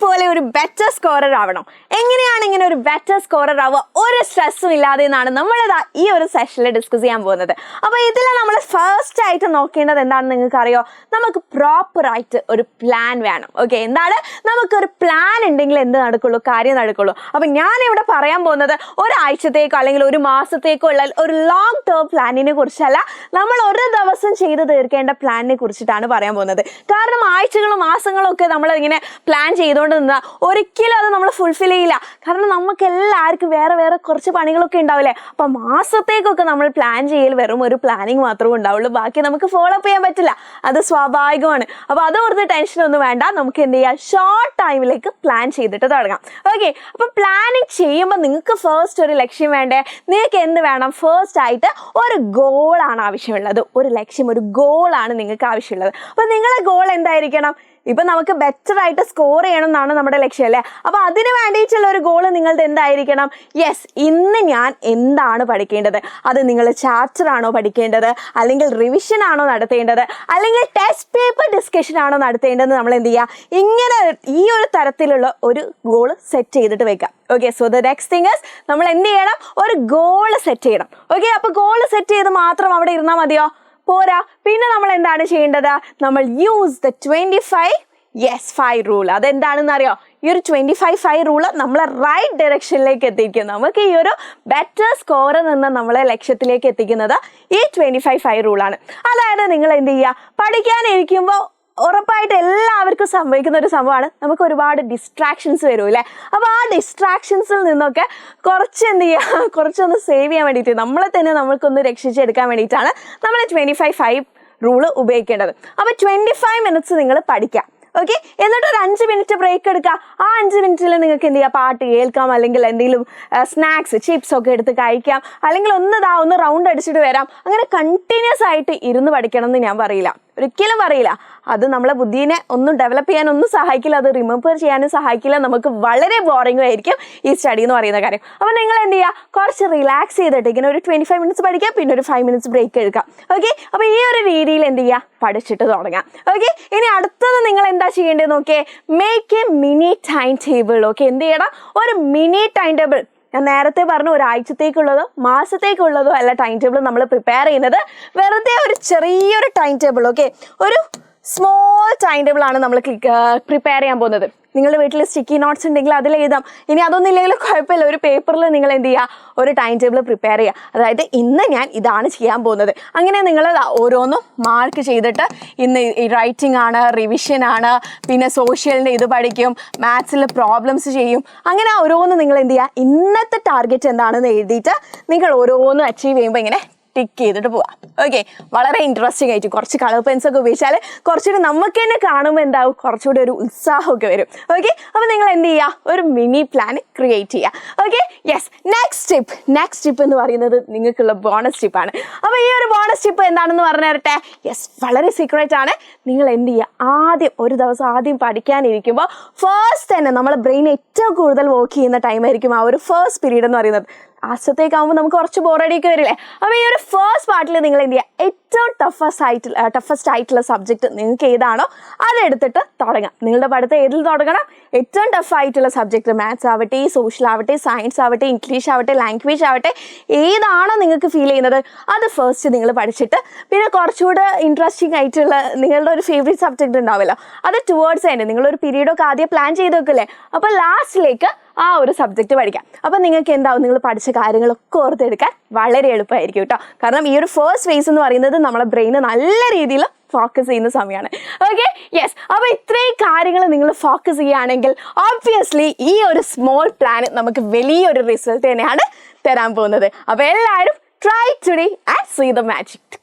പോലെ ഒരു better scorer ആവണം. എങ്ങനെയാണ് ഇങ്ങനെ ഒരു ബെറ്റർ സ്കോറർ ആവുക? ഒരു സ്ട്രെസ്സും ഇല്ലാതെ എന്നാണ് നമ്മളിതാ ഈ ഒരു സെഷനിൽ ഡിസ്കസ് ചെയ്യാൻ പോകുന്നത്. അപ്പോൾ ഇതിൽ നമ്മൾ ഫസ്റ്റ് ആയിട്ട് നോക്കേണ്ടത് എന്താണെന്ന് നിങ്ങൾക്ക് അറിയോ? നമുക്ക് പ്രോപ്പറായിട്ട് ഒരു പ്ലാൻ വേണം. ഓക്കെ, എന്താണ്? നമുക്കൊരു പ്ലാൻ ഉണ്ടെങ്കിൽ എന്ത് നടക്കുള്ളൂ? കാര്യം നടക്കുള്ളൂ. അപ്പം ഞാനിവിടെ പറയാൻ പോകുന്നത് ഒരാഴ്ചത്തേക്കോ അല്ലെങ്കിൽ ഒരു മാസത്തേക്കോ ഉള്ള ഒരു ലോങ് ടേം പ്ലാനിനെ കുറിച്ചല്ല, നമ്മൾ ഒരു ദിവസം ചെയ്ത് തീർക്കേണ്ട പ്ലാനിനെ കുറിച്ചിട്ടാണ് പറയാൻ പോകുന്നത്. കാരണം ആഴ്ചകളും മാസങ്ങളും ഒക്കെ നമ്മൾ ഇങ്ങനെ പ്ലാൻ ചെയ്തുകൊണ്ട് നിന്നാൽ ഒരിക്കലും അത് നമ്മൾ ഫുൾഫിൽ ചെയ്യില്ല. കാരണം നമുക്ക് എല്ലാവർക്കും വേറെ വേറെ കുറച്ച് പണികളൊക്കെ ഉണ്ടാവില്ലേ? അപ്പം മാസത്തേക്കൊക്കെ നമ്മൾ പ്ലാൻ ചെയ്യൽ വെറും ഒരു പ്ലാനിങ് മാത്രമേ ഉണ്ടാവുള്ളൂ, ബാക്കി നമുക്ക് ഫോളോ അപ്പ് ചെയ്യാൻ പറ്റില്ല. അത് സ്വാഭാവികമാണ്. അപ്പോൾ അത് ഓർത്ത് ടെൻഷനൊന്നും വേണ്ട. നമുക്ക് എന്ത് ചെയ്യാം? ഷോർട്ട് ടൈമിലേക്ക് പ്ലാൻ ചെയ്തിട്ട് തുടങ്ങാം. ഓക്കെ, അപ്പം പ്ലാനിങ് ചെയ്യുമ്പോൾ നിങ്ങൾക്ക് ഫസ്റ്റ് ഒരു ലക്ഷ്യം വേണ്ടേ? നിങ്ങൾക്ക് എന്ത് വേണം? ഫസ്റ്റ് ആയിട്ട് ഒരു ഗോളാണ് ആവശ്യമുള്ളത്. ഒരു ലക്ഷ്യം, ഒരു ഗോളാണ് നിങ്ങൾക്ക് ആവശ്യമുള്ളത്. അപ്പം നിങ്ങളുടെ ഗോൾ എന്തായിരിക്കണം? ഇപ്പം നമുക്ക് ബെറ്റർ ആയിട്ട് സ്കോർ ചെയ്യണം എന്നാണ് നമ്മുടെ ലക്ഷ്യം അല്ലേ? അപ്പോൾ അതിന് വേണ്ടിയിട്ടുള്ള ഒരു ഗോൾ നിങ്ങളുടെ എന്തായിരിക്കണം? യെസ്, ഇന്ന് ഞാൻ എന്താണ് പഠിക്കേണ്ടത്? അത് നിങ്ങൾ ചാപ്റ്റർ ആണോ പഠിക്കേണ്ടത്, അല്ലെങ്കിൽ റിവിഷൻ ആണോ നടത്തേണ്ടത്, അല്ലെങ്കിൽ ടെസ്റ്റ് പേപ്പർ ഡിസ്കഷൻ ആണോ നടത്തേണ്ടത്? നമ്മൾ എന്ത് ചെയ്യുക? ഇങ്ങനെ ഈ ഒരു തരത്തിലുള്ള ഒരു ഗോൾ സെറ്റ് ചെയ്തിട്ട് വെക്കാം. Okay, so the next thing is നമ്മൾ എന്ത് ചെയ്യണം? ഒരു ഗോൾ സെറ്റ് ചെയ്യണം. ഓക്കെ, അപ്പോൾ ഗോൾ സെറ്റ് ചെയ്ത് മാത്രം അവിടെ ഇരുന്നാൽ മതിയോ? പോരാ. പിന്നെ നമ്മൾ എന്താണ് ചെയ്യേണ്ടത്? നമ്മൾ യൂസ് ദ 25 റൂൾ. അതെന്താണെന്ന് അറിയോ? ഈ ഒരു 25 റൂള് നമ്മളെ റൈറ്റ് ഡയറക്ഷനിലേക്ക് എത്തിക്കും. നമുക്ക് ഈ ഒരു ബെറ്റർ സ്കോറിൽ നിന്ന് നമ്മളെ ലക്ഷ്യത്തിലേക്ക് എത്തിക്കുന്നത് ഈ 25 റൂളാണ്. അതായത് നിങ്ങൾ എന്ത് ചെയ്യുക? പഠിക്കാനിരിക്കുമ്പോൾ ഉറപ്പായിട്ട് എല്ലാവർക്കും സംഭവിക്കുന്ന ഒരു സംഭവമാണ്, നമുക്ക് ഒരുപാട് ഡിസ്ട്രാക്ഷൻസ് വരും അല്ലേ? അപ്പോൾ ആ ഡിസ്ട്രാക്ഷൻസിൽ നിന്നൊക്കെ കുറച്ച് എന്ത് ചെയ്യുക? കുറച്ചൊന്ന് സേവ് ചെയ്യാൻ വേണ്ടിയിട്ട്, നമ്മളെ തന്നെ നമ്മൾക്കൊന്ന് രക്ഷിച്ചെടുക്കാൻ വേണ്ടിയിട്ടാണ് നമ്മൾ 25 റൂള് ഉപയോഗിക്കേണ്ടത്. അപ്പോൾ 25 മിനിറ്റ്സ് നിങ്ങൾ പഠിക്കുക. ഓക്കെ, എന്നിട്ട് ഒരു 5 മിനിറ്റ് ബ്രേക്ക് എടുക്കുക. ആ 5 മിനിറ്റിൽ നിങ്ങൾക്ക് എന്ത് ചെയ്യാം? പാട്ട് കേൾക്കാം, അല്ലെങ്കിൽ എന്തെങ്കിലും സ്നാക്സ്, ചിപ്സ് ഒക്കെ എടുത്ത് കഴിക്കാം, അല്ലെങ്കിൽ ഒന്ന് റൗണ്ട് അടിച്ചിട്ട് വരാം. അങ്ങനെ കണ്ടിന്യൂസ് ആയിട്ട് ഇരുന്ന് പഠിക്കണം എന്ന് ഞാൻ പറയില്ല, ഒരിക്കലും പറയില്ല. അത് നമ്മളെ ബുദ്ധിനെ ഒന്നും ഡെവലപ്പ് ചെയ്യാനൊന്നും സഹായിക്കില്ല, അത് റിമെമ്പർ ചെയ്യാനും സഹായിക്കില്ല. നമുക്ക് വളരെ ബോറിംഗും ആയിരിക്കും ഈ സ്റ്റഡി എന്ന് പറയുന്ന കാര്യം. അപ്പോൾ നിങ്ങൾ എന്ത് ചെയ്യുക? കുറച്ച് റിലാക്സ് ചെയ്തിട്ട് ഇങ്ങനെ ഒരു 25 മിനിറ്റ്സ് പഠിക്കുക, പിന്നെ ഒരു 5 മിനിറ്റ്സ് ബ്രേക്ക് എടുക്കാം. ഓക്കെ, അപ്പോൾ ഈ ഒരു രീതിയിൽ എന്ത് ചെയ്യുക? പഠിച്ചിട്ട് തുടങ്ങാം. ഓക്കെ, ഇനി അടുത്തത് നിങ്ങൾ എന്താ ചെയ്യേണ്ടത് നോക്കിയേ? Make A mini time table. Okay, എന്ത് ചെയ്യണം? ഒരു മിനി ടൈം ടേബിൾ. ഞാൻ നേരത്തെ പറഞ്ഞു, ഒരാഴ്ചത്തേക്കുള്ളതോ മാസത്തേക്കുള്ളതോ അല്ല ടൈം ടേബിൾ നമ്മൾ പ്രിപ്പയർ ചെയ്യുന്നത്. വെറുതെ ഒരു ചെറിയൊരു ടൈം ടേബിൾ, ഓക്കെ, ഒരു സ്മോൾ ടൈം ടേബിൾ ആണ് നമ്മൾ പ്രിപ്പയർ ചെയ്യാൻ പോകുന്നത്. നിങ്ങളുടെ വീട്ടിൽ സ്റ്റിക്കി നോട്ട്സ് ഉണ്ടെങ്കിൽ അതിൽ എഴുതാം. ഇനി അതൊന്നും ഇല്ലെങ്കിലും കുഴപ്പമില്ല, ഒരു പേപ്പറിൽ നിങ്ങൾ എന്ത് ചെയ്യുക? ഒരു ടൈം ടേബിൾ പ്രിപ്പയർ ചെയ്യുക. അതായത് ഇന്ന് ഞാൻ ഇതാണ് ചെയ്യാൻ പോകുന്നത്. അങ്ങനെ നിങ്ങൾ ഓരോന്നും മാർക്ക് ചെയ്തിട്ട്, ഇന്ന് റൈറ്റിംഗ് ആണ്, റിവിഷൻ ആണ്, പിന്നെ സോഷ്യലിൻ്റെ ഇത് പഠിക്കും, മാത്സിൽ പ്രോബ്ലംസ് ചെയ്യും. അങ്ങനെ ഓരോന്നും നിങ്ങൾ എന്ത് ചെയ്യുക? ഇന്നത്തെ ടാർഗറ്റ് എന്താണെന്ന് എഴുതിയിട്ട് നിങ്ങൾ ഓരോന്നും അച്ചീവ് ചെയ്യുമ്പോൾ ഇങ്ങനെ ടിക്ക് ചെയ്തിട്ട് പോവാം. ഓക്കെ, വളരെ ഇൻട്രസ്റ്റിംഗ് ആയിട്ട് കുറച്ച് കളർ പെൻസൊക്കെ ഉപയോഗിച്ചാൽ കുറച്ചുകൂടി നമുക്ക് തന്നെ കാണുമ്പോൾ എന്താവും? കുറച്ചുകൂടി ഒരു ഉത്സാഹമൊക്കെ വരും. ഓക്കെ, അപ്പോൾ നിങ്ങൾ എന്ത് ചെയ്യുക? ഒരു മിനി പ്ലാൻ ക്രിയേറ്റ് ചെയ്യുക. Okay, yes. നെക്സ്റ്റ് ടിപ്പ് എന്ന് പറയുന്നത് നിങ്ങൾക്കുള്ള ബോണസ് ടിപ്പാണ്. അപ്പോൾ ഈ ഒരു ബോണസ് ടിപ്പ് എന്താണെന്ന് പറഞ്ഞു തരട്ടെ? യെസ്, വളരെ സീക്രട്ട് ആണ്. നിങ്ങൾ എന്ത് ചെയ്യുക? ഒരു ദിവസം ആദ്യം പഠിക്കാനിരിക്കുമ്പോൾ ഫസ്റ്റ് തന്നെ നമ്മളെ ബ്രെയിൻ ഏറ്റവും കൂടുതൽ വർക്ക് ചെയ്യുന്ന ടൈമായിരിക്കും ആ ഒരു ഫസ്റ്റ് പീരീഡ് എന്ന് പറയുന്നത്. ലാസ്റ്റത്തേക്കാകുമ്പോൾ നമുക്ക് കുറച്ച് ബോറടിയൊക്കെ വരില്ലേ? അപ്പോൾ ഈ ഒരു ഫസ്റ്റ് പാർട്ടിൽ നിങ്ങൾ എന്ത് ചെയ്യുക? ഏറ്റവും ടഫസ്റ്റ് ആയിട്ടുള്ള സബ്ജക്റ്റ് നിങ്ങൾക്ക് ഏതാണോ അതെടുത്തിട്ട് തുടങ്ങാം. നിങ്ങളുടെ പഠിത്തം ഏതിൽ തുടങ്ങണം? ഏറ്റവും ടഫായിട്ടുള്ള സബ്ജക്റ്റ്, മാത്സ് ആവട്ടെ, സോഷ്യൽ ആവട്ടെ, സയൻസ് ആവട്ടെ, ഇംഗ്ലീഷ് ആവട്ടെ, ലാംഗ്വേജ് ആവട്ടെ, ഏതാണോ നിങ്ങൾക്ക് ഫീൽ ചെയ്യുന്നത് അത് ഫസ്റ്റ് നിങ്ങൾ പഠിച്ചിട്ട്, പിന്നെ കുറച്ചുകൂടെ ഇൻട്രസ്റ്റിംഗ് ആയിട്ടുള്ള നിങ്ങളുടെ ഒരു ഫേവറേറ്റ് സബ്ജക്റ്റ് ഉണ്ടാവുമല്ലോ, അത് ടുവേർഡ്സ് തന്നെ നിങ്ങളൊരു പീരീഡൊക്കെ ആദ്യം പ്ലാൻ ചെയ്ത് വെക്കില്ലേ? അപ്പോൾ ലാസ്റ്റിലേക്ക് ആ ഒരു സബ്ജക്റ്റ് പഠിക്കാം. അപ്പം നിങ്ങൾക്ക് എന്താവും? നിങ്ങൾ പഠിച്ച കാര്യങ്ങളൊക്കെ ഓർത്തെടുക്കാൻ വളരെ എളുപ്പമായിരിക്കും കേട്ടോ. കാരണം ഈ ഒരു ഫസ്റ്റ് ഫേസ് എന്ന് പറയുന്നത് നമ്മളെ ബ്രെയിന് നല്ല രീതിയിൽ ഫോക്കസ് ചെയ്യുന്ന സമയമാണ്. Okay, yes. അപ്പോൾ ഇത്രയും കാര്യങ്ങൾ നിങ്ങൾ ഫോക്കസ് ചെയ്യുകയാണെങ്കിൽ ഓബ്വിയസ്ലി ഈ ഒരു സ്മോൾ പ്ലാൻ നമുക്ക് വലിയൊരു റിസൾട്ട് തന്നെയാണ് തരാൻ പോകുന്നത്. അപ്പോൾ എല്ലാവരും try today and see the magic.